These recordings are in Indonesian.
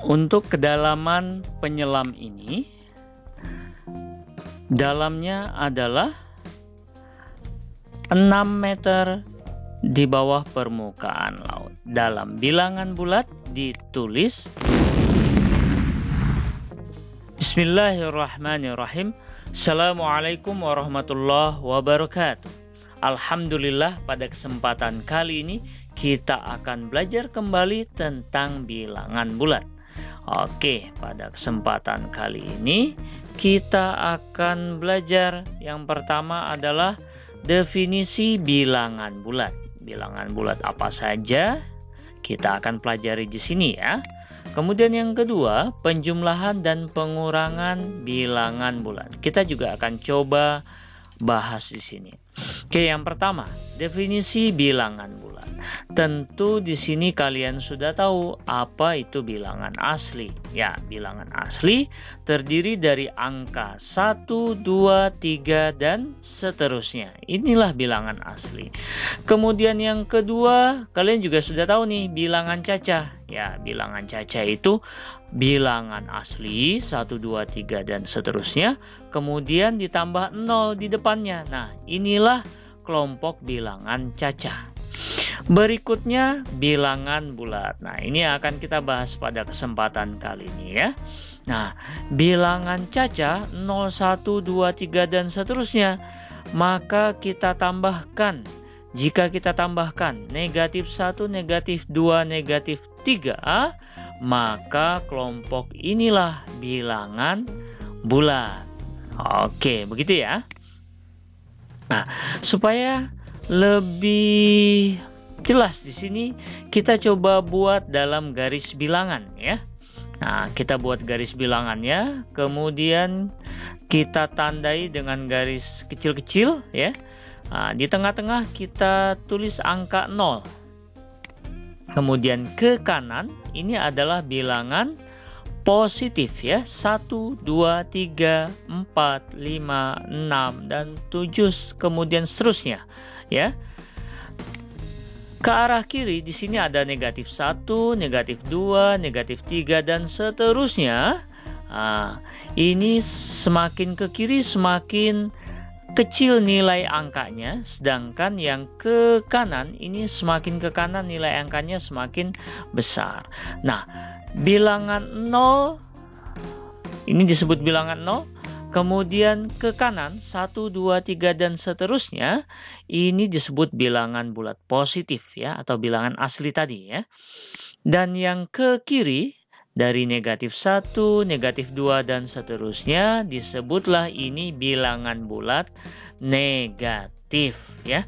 Untuk kedalaman penyelam ini, dalamnya adalah 6 meter di bawah permukaan laut. Dalam bilangan bulat ditulis Bismillahirrahmanirrahim. Assalamualaikum warahmatullahi wabarakatuh. Alhamdulillah, pada kesempatan kali ini kita akan belajar kembali tentang bilangan bulat. Oke, pada kesempatan kali ini kita akan belajar yang pertama adalah definisi bilangan bulat. Bilangan bulat apa saja kita akan pelajari di sini ya. Kemudian yang kedua, penjumlahan dan pengurangan bilangan bulat. Kita juga akan coba bahas di sini. Oke, yang pertama, definisi bilangan bulat. Tentu di sini kalian sudah tahu apa itu bilangan asli. Ya, bilangan asli terdiri dari angka 1, 2, 3 dan seterusnya. Inilah bilangan asli. Kemudian yang kedua, kalian juga sudah tahu nih bilangan cacah. Ya, bilangan cacah itu bilangan asli 1, 2, 3 dan seterusnya, kemudian ditambah 0 di depannya. Nah, inilah kelompok bilangan cacah. Berikutnya bilangan bulat. Nah, ini akan kita bahas pada kesempatan kali ini ya. Nah, bilangan cacah 0, 1, 2, 3 dan seterusnya, maka kita tambahkan. Jika kita tambahkan negatif 1, negatif 2, negatif 3, maka kelompok inilah bilangan bulat. Oke, begitu ya. Nah, supaya lebih jelas di sini kita coba buat dalam garis bilangan ya. Nah, kita buat garis bilangannya, kemudian kita tandai dengan garis kecil-kecil ya. Nah, di tengah-tengah kita tulis angka 0. Kemudian ke kanan ini adalah bilangan positif ya. 1, 2, 3, 4, 5, 6 dan 7, kemudian seterusnya ya. Ke arah kiri di sini ada negatif 1, negatif 2, negatif 3 dan seterusnya. Nah, ini semakin ke kiri semakin kecil nilai angkanya, sedangkan yang ke kanan ini semakin ke kanan nilai angkanya semakin besar. Nah, bilangan 0 ini disebut bilangan 0, kemudian ke kanan 1, 2, 3 dan seterusnya ini disebut bilangan bulat positif ya, atau bilangan asli tadi ya. Dan yang ke kiri dari negatif 1, negatif 2 dan seterusnya disebutlah ini bilangan bulat negatif ya.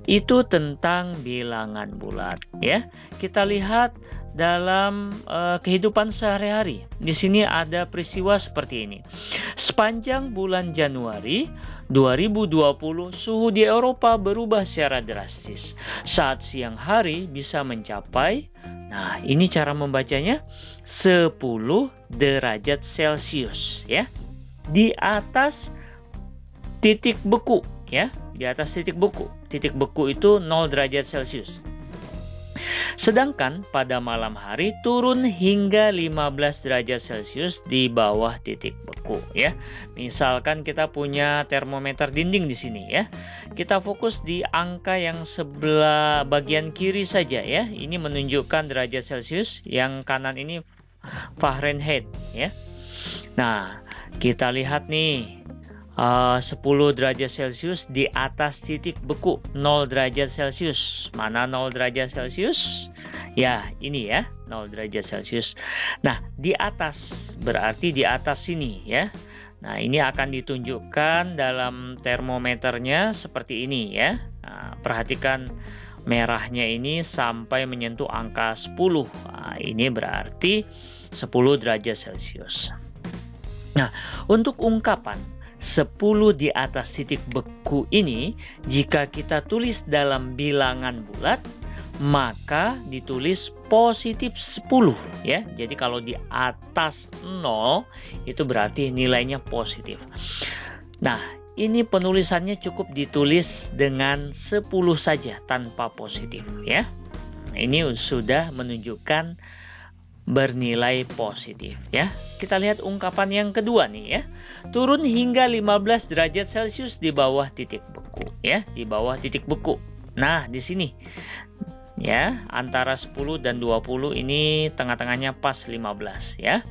Itu tentang bilangan bulat ya. Kita lihat dalam kehidupan sehari-hari. Di sini ada peristiwa seperti ini. Sepanjang bulan Januari 2020, suhu di Eropa berubah secara drastis. Saat siang hari bisa mencapai, nah ini cara membacanya, 10 derajat Celcius ya. Di atas titik beku ya, di atas titik beku. Titik beku itu 0 derajat Celcius. Sedangkan pada malam hari turun hingga 15 derajat Celcius di bawah titik beku ya. Misalkan kita punya termometer dinding di sini ya. Kita fokus di angka yang sebelah bagian kiri saja ya. Ini menunjukkan derajat Celcius, yang kanan ini Fahrenheit ya. Nah, kita lihat nih 10 derajat Celcius di atas titik beku, 0 derajat Celcius. Mana 0 derajat Celcius? Ya, ini ya, 0 derajat Celcius. Nah, di atas berarti di atas sini ya. Nah, ini akan ditunjukkan dalam termometernya seperti ini ya. Nah, perhatikan merahnya ini sampai menyentuh angka 10. Nah, ini berarti 10 derajat Celcius. Nah, untuk ungkapan 10 di atas titik beku ini, jika kita tulis dalam bilangan bulat, maka ditulis positif 10 ya. Jadi kalau di atas 0 itu berarti nilainya positif. Nah, ini penulisannya cukup ditulis dengan 10 saja tanpa positif ya. Ini sudah menunjukkan bernilai positif ya. Kita lihat ungkapan yang kedua nih ya. Turun hingga 15 derajat Celcius di bawah titik beku ya, di bawah titik beku. Nah, di sini ya, antara 10 dan 20 ini tengah-tengahnya pas 15 ya.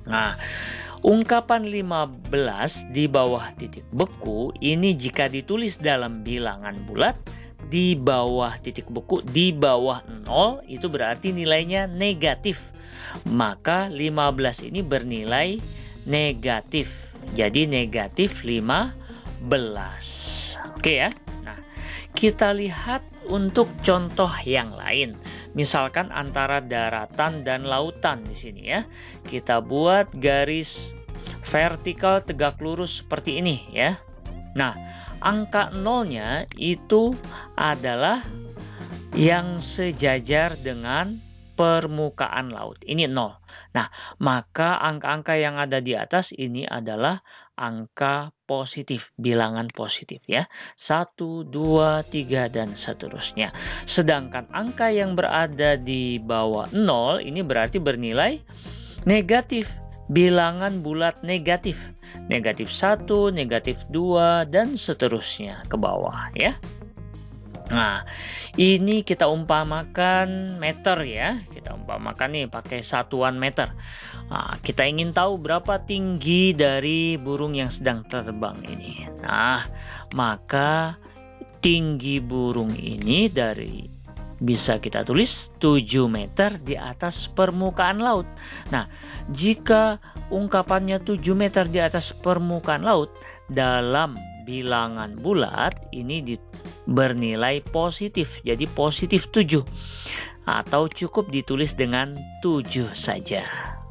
Nah, ungkapan 15 di bawah titik beku ini jika ditulis dalam bilangan bulat di bawah titik beku, di bawah 0, itu berarti nilainya negatif. Maka 15 ini bernilai negatif. Jadi negatif 15. Oke ya. Nah, kita lihat untuk contoh yang lain. Misalkan antara daratan dan lautan di sini ya. Kita buat garis vertikal tegak lurus seperti ini ya. Nah, angka nolnya itu adalah yang sejajar dengan permukaan laut. Ini 0. Nah, maka angka-angka yang ada di atas ini adalah angka positif, bilangan positif ya. 1, 2, 3, dan seterusnya. Sedangkan angka yang berada di bawah 0 ini berarti bernilai negatif, bilangan bulat negatif. Negatif 1, negatif 2, dan seterusnya ke bawah ya. Nah, ini kita umpamakan meter ya. Kita umpamakan nih pakai satuan meter. Nah, kita ingin tahu berapa tinggi dari burung yang sedang terbang ini. Nah, maka tinggi burung ini bisa kita tulis 7 meter di atas permukaan laut. Nah, jika ungkapannya 7 meter di atas permukaan laut dalam bilangan bulat ini bernilai positif. Jadi positif 7. Atau cukup ditulis dengan 7 saja.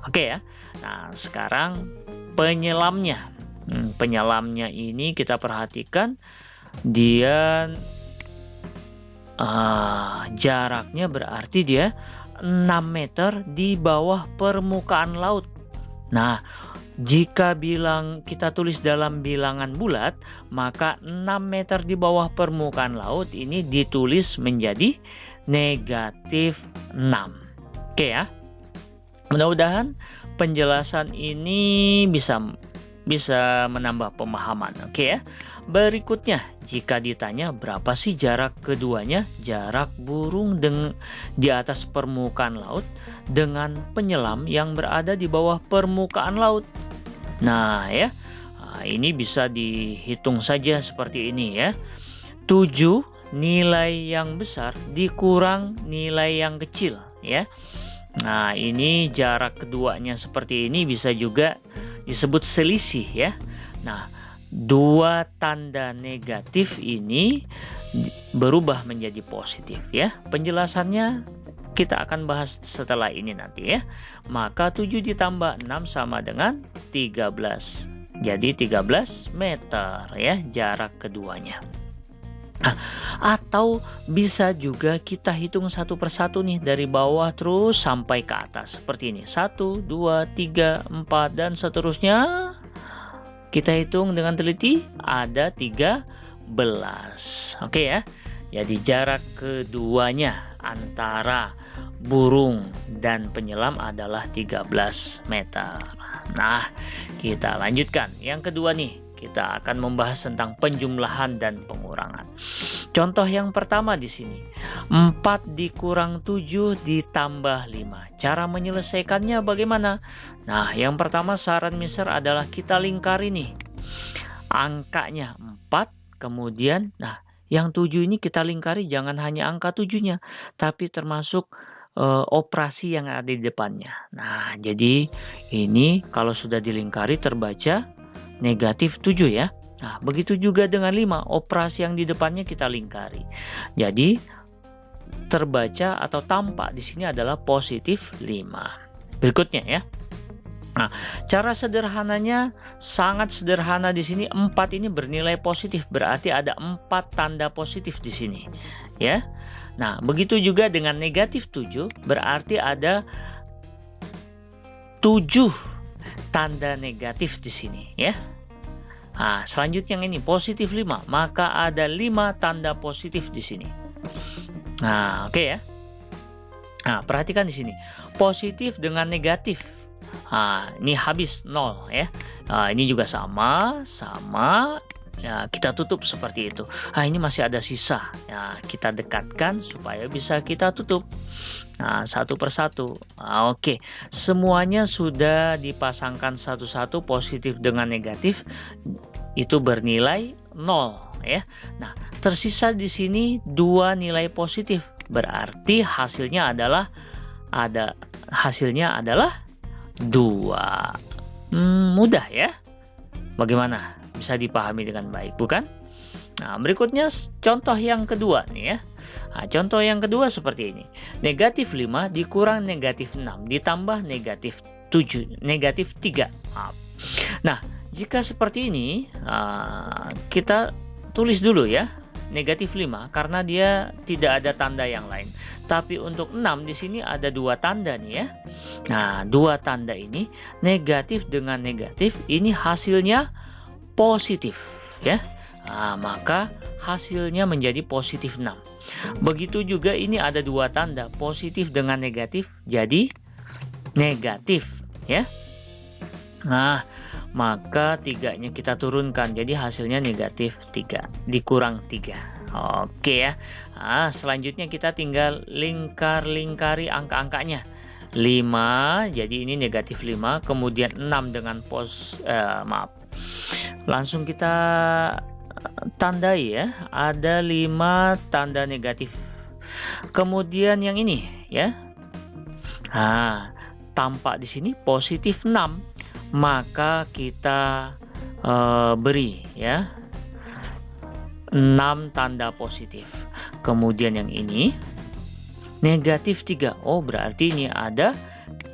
Oke ya. Nah, sekarang penyelamnya. Penyelamnya ini kita perhatikan dia jaraknya berarti dia 6 meter di bawah permukaan laut. Nah, jika kita tulis dalam bilangan bulat, maka 6 meter di bawah permukaan laut ini ditulis menjadi negatif 6. Oke ya. Mudah-mudahan penjelasan ini bisa menambah pemahaman. Oke ya. Berikutnya, jika ditanya berapa sih jarak keduanya, jarak burung di atas permukaan laut dengan penyelam yang berada di bawah permukaan laut. Nah ya, ini bisa dihitung saja seperti ini ya. 7 nilai yang besar dikurang nilai yang kecil ya. Nah, ini jarak keduanya seperti ini bisa juga disebut selisih ya. Nah, 2 tanda negatif ini berubah menjadi positif ya. Penjelasannya kita akan bahas setelah ini nanti ya. Maka 7 ditambah 6 sama dengan 13. Jadi 13 meter ya jarak keduanya. Nah, atau bisa juga kita hitung satu persatu nih dari bawah terus sampai ke atas seperti ini. 1, 2, 3, 4 dan seterusnya. Kita hitung dengan teliti ada 13. Oke ya. Jadi jarak keduanya antara burung dan penyelam adalah 13 meter. Nah, kita lanjutkan. Yang kedua nih, kita akan membahas tentang penjumlahan dan pengurangan. Contoh yang pertama di sini, 4 dikurang 7 ditambah 5. Cara menyelesaikannya bagaimana? Nah, yang pertama saran Mister adalah kita lingkari nih. Angkanya 4, kemudian yang 7 ini kita lingkari jangan hanya angka 7-nya, tapi termasuk operasi yang ada di depannya. Nah, jadi ini kalau sudah dilingkari terbaca negatif 7 ya. Nah, begitu juga dengan 5, operasi yang di depannya kita lingkari. Jadi terbaca atau tampak di sini adalah positif 5. Berikutnya ya. Nah, cara sederhananya sangat sederhana di sini. 4 ini bernilai positif, berarti ada 4 tanda positif di sini, ya. Nah, begitu juga dengan negatif 7, berarti ada 7 tanda negatif di sini, ya. Nah, selanjutnya yang ini positif 5, maka ada 5 tanda positif di sini. Nah, oke ya. Nah, perhatikan di sini. Positif dengan negatif. Nah, ini habis 0 ya. Nah, ini juga sama. Ya, kita tutup seperti itu. Nah, ini masih ada sisa. Ya, kita dekatkan supaya bisa kita tutup. Nah, satu persatu. Nah, oke. Semuanya sudah dipasangkan satu-satu, positif dengan negatif. Itu bernilai 0 ya. Nah, tersisa di sini 2 nilai positif. Berarti hasilnya adalah 2. Mudah ya. Bagaimana? Bisa dipahami dengan baik, bukan? Nah, berikutnya contoh yang kedua nih ya. Nah, contoh yang kedua seperti ini. Negatif 5 dikurang negatif 6 ditambah negatif 3. Nah, jika seperti ini, kita tulis dulu ya. Negatif 5 karena dia tidak ada tanda yang lain. Tapi untuk 6 di sini ada 2 tanda nih ya. Nah, 2 tanda ini negatif dengan negatif ini hasilnya positif ya. Nah, maka hasilnya menjadi positif 6. Begitu juga ini ada 2 tanda, positif dengan negatif jadi negatif ya. Nah, maka 3-nya kita turunkan jadi hasilnya negatif 3 dikurang 3. Oke ya. Nah, selanjutnya kita tinggal lingkari angka-angkanya. 5 jadi ini negatif 5, kemudian 6 dengan langsung kita tandai ya. Ada 5 tanda negatif. Kemudian yang ini ya. Nah, tampak di sini positif 6. Maka kita beri ya 6 tanda positif. Kemudian yang ini negatif 3. Oh, berarti ini ada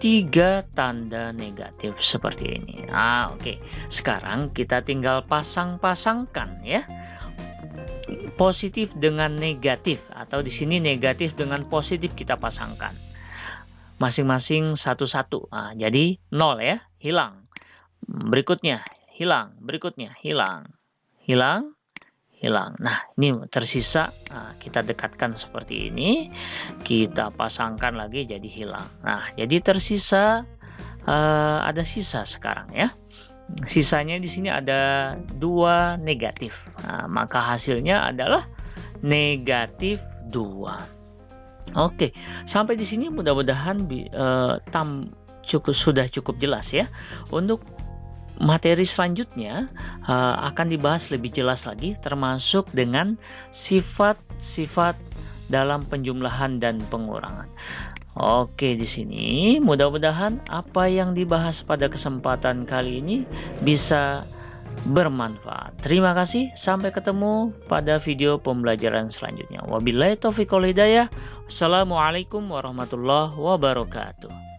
3 tanda negatif seperti ini. Nah, oke. Sekarang kita tinggal pasang-pasangkan ya. Positif dengan negatif atau di sini negatif dengan positif kita pasangkan. Masing-masing satu-satu. Nah, jadi 0 ya, hilang. Berikutnya hilang, berikutnya hilang. Nah, ini tersisa. Nah, kita dekatkan seperti ini, kita pasangkan lagi jadi hilang. Nah, jadi tersisa ada sisa sekarang ya. Sisanya di sini ada 2 negatif. Nah, maka hasilnya adalah negatif 2. Oke, sampai di sini mudah-mudahan sudah cukup jelas ya. Untuk materi selanjutnya akan dibahas lebih jelas lagi, termasuk dengan sifat-sifat dalam penjumlahan dan pengurangan. Oke, di sini mudah-mudahan apa yang dibahas pada kesempatan kali ini bisa bermanfaat. Terima kasih, sampai ketemu pada video pembelajaran selanjutnya. Wabillahi taufiq wal hidayah. Wassalamualaikum warahmatullahi wabarakatuh.